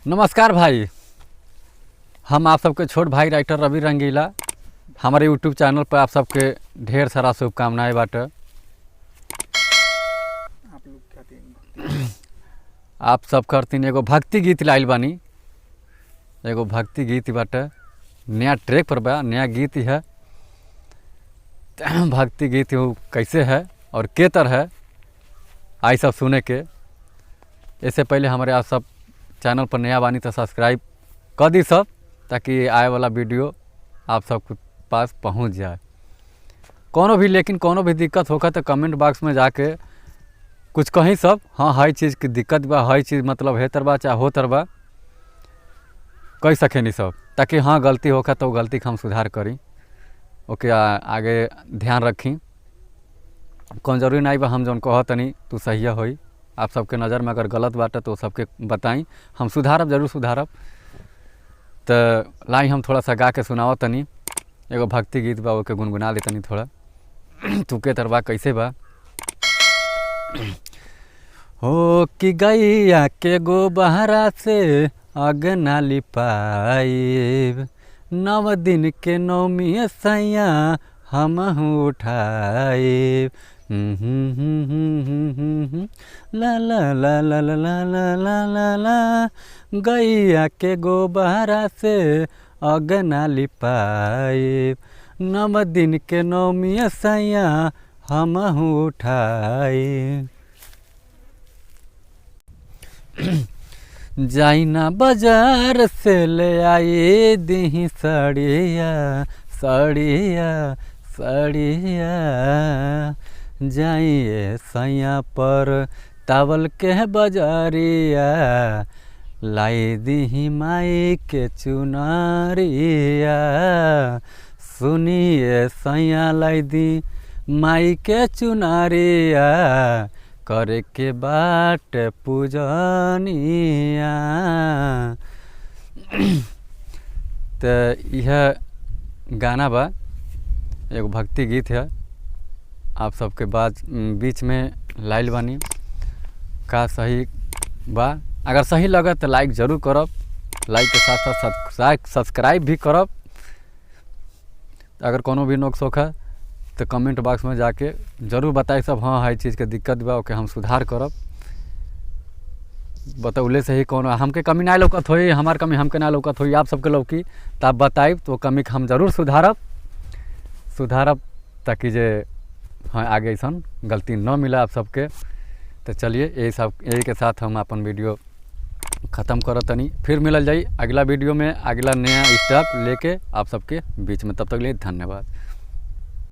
नमस्कार भाई, हम आप सबके छोट भाई राइटर रवि रंगीला। हमारे यूट्यूब चैनल पर आप सबके ढेर सारा शुभकामनाएं बाटे। आप सब करतीन एगो भक्ति गीत लाइल बानी, एगो भक्ति गीत बाटे, नया ट्रैक पर बा, नया गीत है। भक्ति गीत कैसे है और के तरह है आई सब सुने के। इससे पहले हमारे आप सब चैनल पर नया बानी तो सब्सक्राइब कर दी सब, ताकि आए वाला वीडियो आप सबके पास पहुंच जाए। कोनो भी दिक्कत होगा तो कमेंट बॉक्स में जाके कुछ कहीं सब, हाँ हर चीज़ की दिक्कत बा, हर चीज़ मतलब है तरबा चाहे हो तरबा कह सके नहीं सब, ताकि हाँ गलती होगा तो गलती का हम सुधार करी। ओके, आगे ध्यान रखी। कौन जरूरी नहीं बा हम जौन कहतनी तू सही होई। आप सबके नज़र में अगर गलत बाटे तो सबके बताई, हम सुधारब, जरूर सुधारब। तो लाई हम थोड़ा सा गा के सुनावत तनी, एगो भक्ति गीत बा, ओके गुनगुना दे तनी थोड़ा। तू के तरबा कैसे बा। हो कि गैया के गोबहरा से अगना लिपाइब, 9 दिन के नौमी सैया हम उठाइब। ला ला ला ला ला ला ला ला ला ला, गैया के गोबहरा से अगना लिपाइब, 9 दिन के नौमी सैया हम उठाइब। जाई ना बाजार से ले आई दी सड़िया सड़िया सड़िया, जाइए सैया पर तावल के बाजारिया, लाई दी माई के चुनरिया। सुनिए सैया लाई दी माई के चुनरिया, करे के बाट पूजनिया। तो यह गाना बा, एगो भक्ति गीत है। आप सबके बीच में लाइल बानी, का सही बा। अगर सही लगे तो लाइक ज़रूर करब, लाइक के साथ साथ सब्सक्राइब भी करब। अगर कोनो भी नोक सोख है तो कमेंट बॉक्स में जाके ज़रूर बताए सब, हाँ हर चीज़ के दिक्कत बा, ओके हम सुधार करब। बतौले से ही कोनो हमके कमी ना लौकत होई, हमार कमी हमके ना लौकत होई, आप सबके लौकी तो आप बताइब तो कमी के हम ज़रूर सुधारब, ताकि जे हाँ आगे ऐसा गलती न मिला आप सबके। तो चलिए यही के साथ हम अपन वीडियो ख़त्म करत तनी। फिर मिलल जाई अगला वीडियो में, अगला नया स्टेप लेके आप सबके बीच में। तब तक लिए धन्यवाद।